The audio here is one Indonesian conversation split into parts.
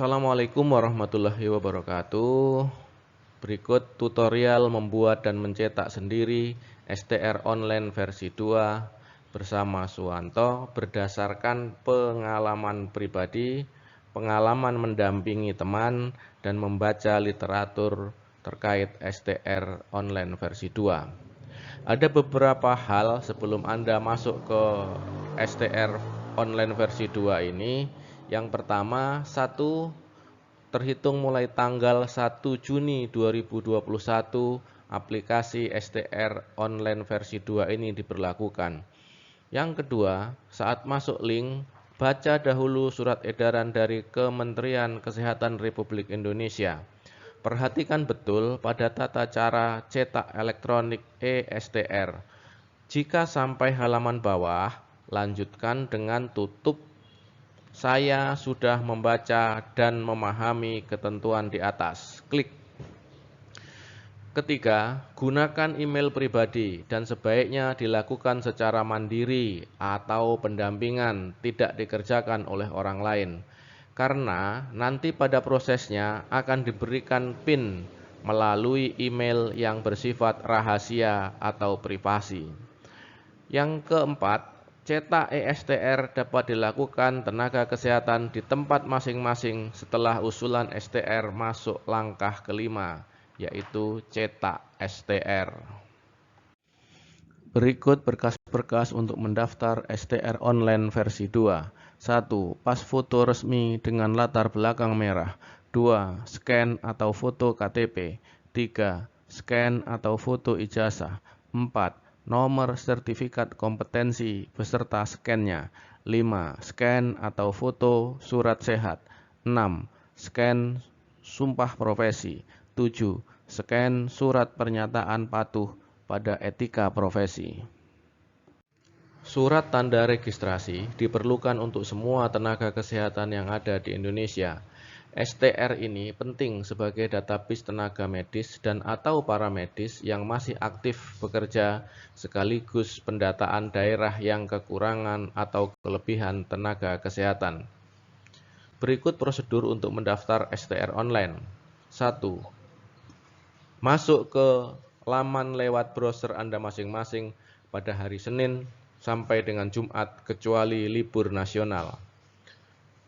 Assalamualaikum warahmatullahi wabarakatuh. Berikut tutorial membuat dan mencetak sendiri STR online versi 2 bersama Suwanto berdasarkan pengalaman pribadi, pengalaman mendampingi teman, dan membaca literatur terkait STR online versi 2. Ada beberapa hal sebelum Anda masuk ke STR online versi 2 ini. Yang pertama, terhitung mulai tanggal 1 Juni 2021, aplikasi STR online versi 2 ini diberlakukan. Yang kedua, saat masuk link, baca dahulu surat edaran dari Kementerian Kesehatan Republik Indonesia. Perhatikan betul pada tata cara cetak elektronik e-STR. Jika sampai halaman bawah, lanjutkan dengan tutup "Saya sudah membaca dan memahami ketentuan di atas." Klik. Ketiga, gunakan email pribadi dan sebaiknya dilakukan secara mandiri atau pendampingan, tidak dikerjakan oleh orang lain. Karena nanti pada prosesnya akan diberikan PIN melalui email yang bersifat rahasia atau privasi. Yang keempat, cetak e-STR dapat dilakukan tenaga kesehatan di tempat masing-masing setelah usulan STR masuk langkah kelima, yaitu cetak STR. Berikut berkas-berkas untuk mendaftar STR online versi 2. 1. Pas foto resmi dengan latar belakang merah. 2. Scan atau foto KTP. 3. Scan atau foto ijazah. 4. Nomor sertifikat kompetensi beserta scan-nya. 5. Scan atau foto surat sehat. 6. Scan sumpah profesi. 7. Scan surat pernyataan patuh pada etika profesi. Surat tanda registrasi diperlukan untuk semua tenaga kesehatan yang ada di Indonesia. STR ini penting sebagai database tenaga medis dan atau paramedis yang masih aktif bekerja, sekaligus pendataan daerah yang kekurangan atau kelebihan tenaga kesehatan. Berikut prosedur untuk mendaftar STR online. 1. Masuk ke laman lewat browser Anda masing-masing pada hari Senin sampai dengan Jumat kecuali libur nasional.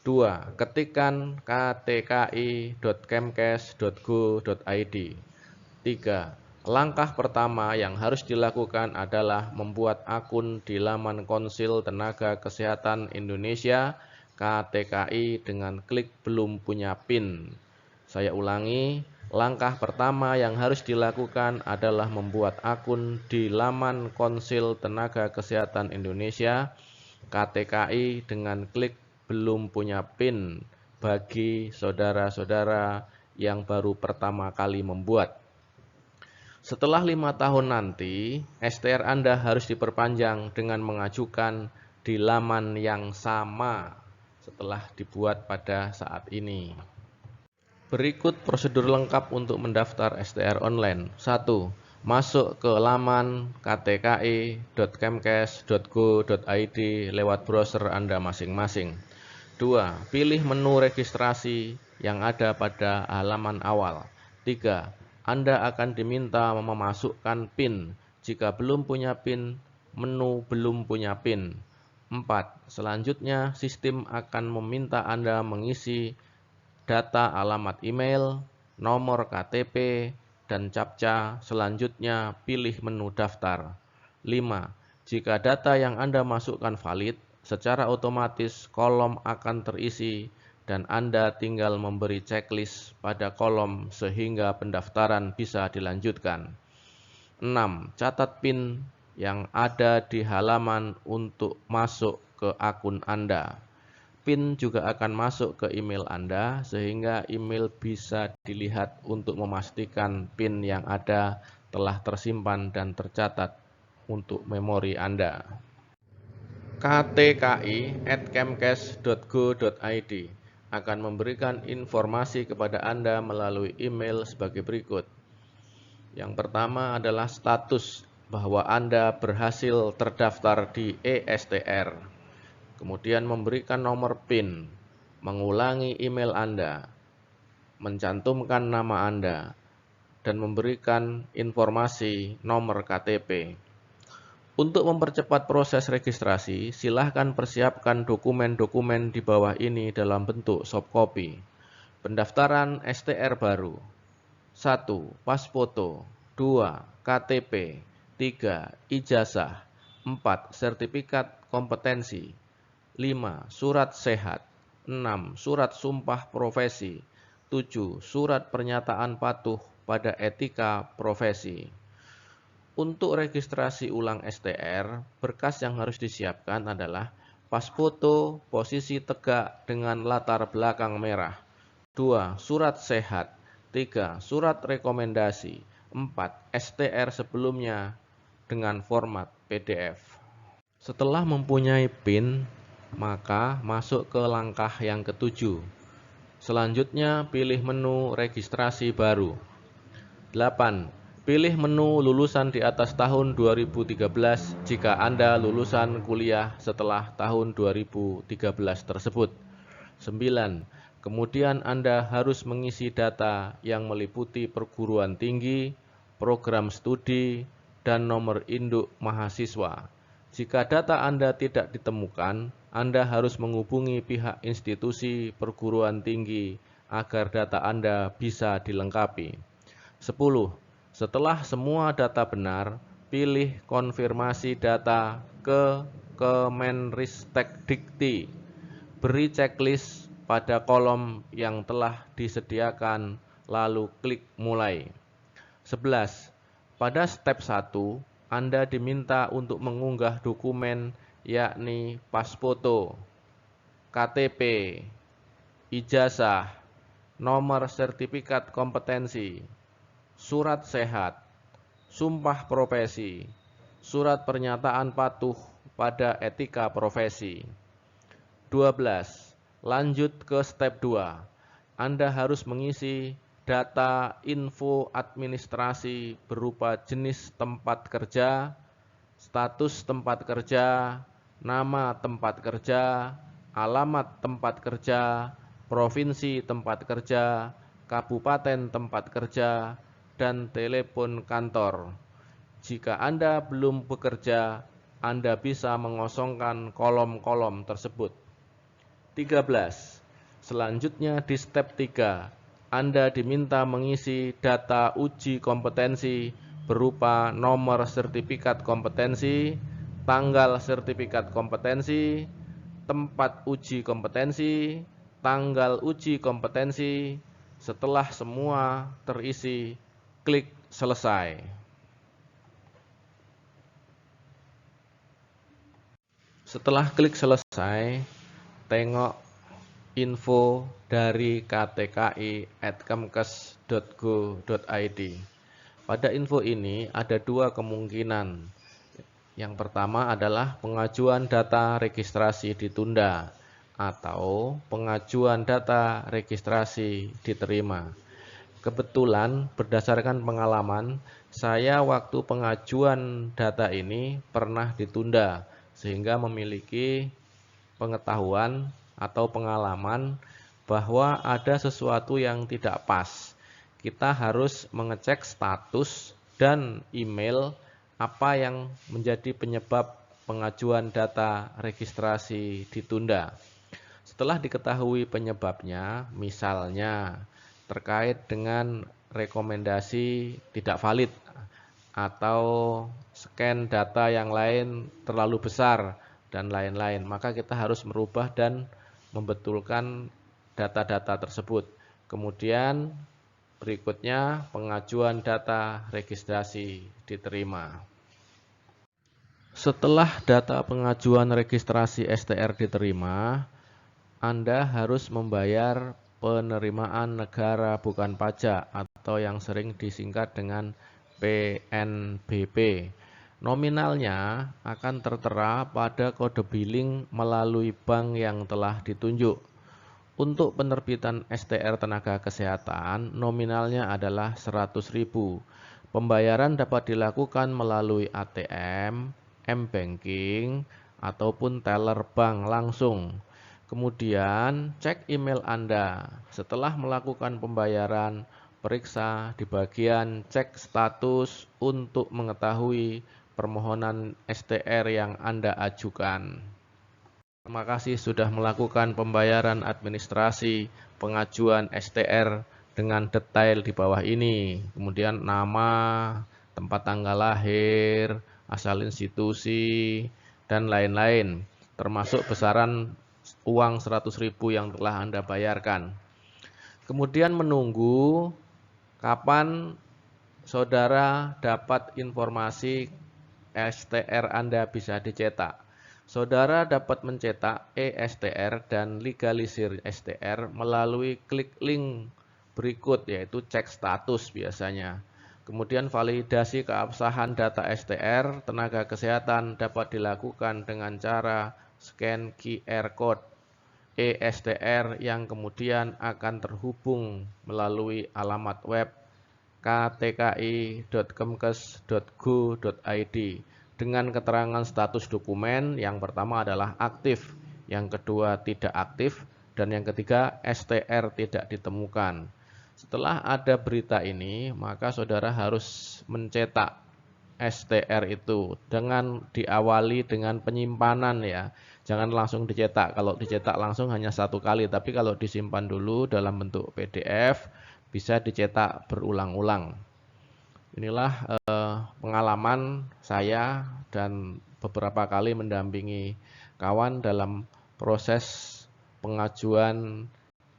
2. Ketikkan ktki.kemkes.go.id. 3. Langkah pertama yang harus dilakukan adalah membuat akun di laman Konsil Tenaga Kesehatan Indonesia KTKI dengan klik belum punya PIN. Saya ulangi, langkah pertama yang harus dilakukan adalah membuat akun di laman Konsil Tenaga Kesehatan Indonesia KTKI dengan klik belum punya PIN bagi saudara-saudara yang baru pertama kali membuat. Setelah 5 tahun nanti, STR Anda harus diperpanjang dengan mengajukan di laman yang sama setelah dibuat pada saat ini. Berikut prosedur lengkap untuk mendaftar STR online. 1. Masuk ke laman ktki.kemkes.go.id lewat browser Anda masing-masing. 2. Pilih menu registrasi yang ada pada halaman awal. 3. Anda akan diminta memasukkan PIN. Jika belum punya PIN, menu belum punya PIN. 4. Selanjutnya, sistem akan meminta Anda mengisi data alamat email, nomor KTP, dan CAPTCA. Selanjutnya, pilih menu daftar. 5. Jika data yang Anda masukkan valid, secara otomatis kolom akan terisi dan Anda tinggal memberi checklist pada kolom sehingga pendaftaran bisa dilanjutkan. 6. Catat PIN yang ada di halaman untuk masuk ke akun Anda. PIN juga akan masuk ke email Anda sehingga email bisa dilihat untuk memastikan PIN yang ada telah tersimpan dan tercatat untuk memori Anda. ktki@kemkes.go.id akan memberikan informasi kepada Anda melalui email sebagai berikut. Yang pertama adalah status bahwa Anda berhasil terdaftar di e-STR. Kemudian memberikan nomor PIN. mengulangi email Anda, mencantumkan nama Anda, dan memberikan informasi nomor KTP. Untuk mempercepat proses registrasi, silahkan persiapkan dokumen-dokumen di bawah ini dalam bentuk soft copy. Pendaftaran STR baru. 1. Pas foto. 2. KTP. 3. Ijazah. 4. Sertifikat kompetensi. 5. Surat sehat. 6. Surat sumpah profesi. 7. Surat pernyataan patuh pada etika profesi. Untuk registrasi ulang STR, berkas yang harus disiapkan adalah pas foto posisi tegak dengan latar belakang merah. 2. Surat sehat. 3. Surat rekomendasi. 4. STR sebelumnya dengan format PDF. Setelah mempunyai PIN, maka masuk ke langkah yang ketujuh. Selanjutnya, pilih menu registrasi baru. 8. Pilih menu lulusan di atas tahun 2013 jika Anda lulusan kuliah setelah tahun 2013 tersebut. 9. Kemudian Anda harus mengisi data yang meliputi perguruan tinggi, program studi, dan nomor induk mahasiswa. Jika data Anda tidak ditemukan, Anda harus menghubungi pihak institusi perguruan tinggi agar data Anda bisa dilengkapi. 10. Setelah semua data benar, pilih konfirmasi data ke Kemenristekdikti. Beri checklist pada kolom yang telah disediakan, lalu klik mulai. 11. Pada step 1, Anda diminta untuk mengunggah dokumen yakni pas foto, KTP, ijazah, nomor sertifikat kompetensi, surat sehat, sumpah profesi, surat pernyataan patuh pada etika profesi. 12. Lanjut ke step 2. Anda harus mengisi data info administrasi berupa jenis tempat kerja, status tempat kerja, nama tempat kerja, alamat tempat kerja, provinsi tempat kerja, kabupaten tempat kerja, dan telepon kantor. Jika Anda belum bekerja, Anda bisa mengosongkan kolom-kolom tersebut. 13. Selanjutnya di step 3, Anda diminta mengisi data uji kompetensi berupa nomor sertifikat kompetensi, tanggal sertifikat kompetensi, tempat uji kompetensi, tanggal uji kompetensi. Setelah semua terisi, klik selesai. Setelah klik selesai, tengok info dari ktki@kemkes.go.id. Pada info ini ada dua kemungkinan. Yang pertama adalah pengajuan data registrasi ditunda atau pengajuan data registrasi diterima. Kebetulan berdasarkan pengalaman, saya waktu pengajuan data ini pernah ditunda sehingga memiliki pengetahuan atau pengalaman bahwa ada sesuatu yang tidak pas. Kita harus mengecek status dan email apa yang menjadi penyebab pengajuan data registrasi ditunda. Setelah diketahui penyebabnya, misalnya terkait dengan rekomendasi tidak valid atau scan data yang lain terlalu besar dan lain-lain, maka kita harus merubah dan membetulkan data-data tersebut. Kemudian berikutnya pengajuan data registrasi diterima. Setelah data pengajuan registrasi STR diterima, Anda harus membayar penerimaan negara bukan pajak atau yang sering disingkat dengan PNBP. Nominalnya akan tertera pada kode billing melalui bank yang telah ditunjuk. Untuk penerbitan STR tenaga kesehatan, nominalnya adalah 100.000. Pembayaran dapat dilakukan melalui ATM, M-Banking, ataupun teller bank langsung. Kemudian cek email Anda. Setelah melakukan pembayaran, periksa di bagian cek status untuk mengetahui permohonan STR yang Anda ajukan. Terima kasih sudah melakukan pembayaran administrasi pengajuan STR dengan detail di bawah ini. Kemudian nama, tempat tanggal lahir, asal institusi, dan lain-lain, termasuk besaran uang 100.000 yang telah Anda bayarkan. Kemudian menunggu kapan saudara dapat informasi STR Anda bisa dicetak. Saudara dapat mencetak e-STR dan legalisir STR melalui klik link berikut, yaitu cek status biasanya. Kemudian validasi keabsahan data STR tenaga kesehatan dapat dilakukan dengan cara scan QR code e-STR yang kemudian akan terhubung melalui alamat web ktki.kemkes.go.id dengan keterangan status dokumen. Yang pertama adalah aktif, yang kedua tidak aktif, dan yang ketiga STR tidak ditemukan. Setelah ada berita ini, maka saudara harus mencetak STR itu dengan diawali dengan penyimpanan ya. Jangan langsung dicetak. Kalau dicetak langsung hanya satu kali, tapi kalau disimpan dulu dalam bentuk PDF bisa dicetak berulang-ulang. Inilah pengalaman saya dan beberapa kali mendampingi kawan dalam proses pengajuan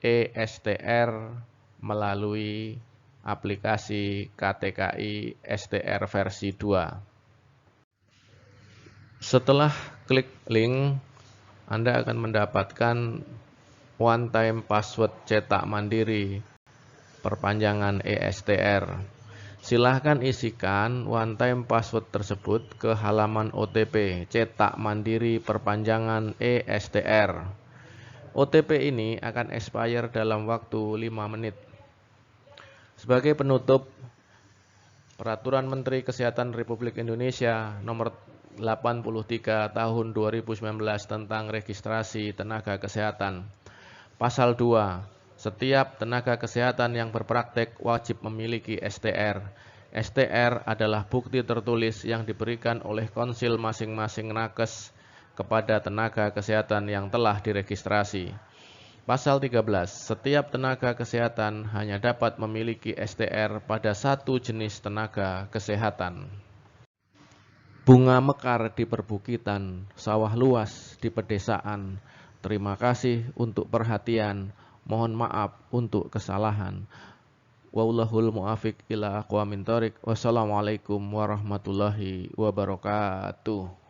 e-STR melalui aplikasi KTKI STR versi 2. Setelah klik link, Anda akan mendapatkan one time password cetak mandiri perpanjangan e-STR. Silahkan isikan one time password tersebut ke halaman OTP cetak mandiri perpanjangan e-STR. OTP ini akan expire dalam waktu 5 menit. Sebagai penutup, Peraturan Menteri Kesehatan Republik Indonesia Nomor 83 Tahun 2019 tentang registrasi tenaga kesehatan. Pasal 2. Setiap tenaga kesehatan yang berpraktek wajib memiliki STR. STR adalah bukti tertulis yang diberikan oleh konsil masing-masing nakes kepada tenaga kesehatan yang telah diregistrasi. Pasal 13. Setiap tenaga kesehatan hanya dapat memiliki STR pada satu jenis tenaga kesehatan. Bunga mekar di perbukitan, sawah luas di pedesaan. Terima kasih untuk perhatian. Mohon maaf untuk kesalahan. Wallahul muwaffiq ila aqwamit thoriq. Wassalamualaikum warahmatullahi wabarakatuh.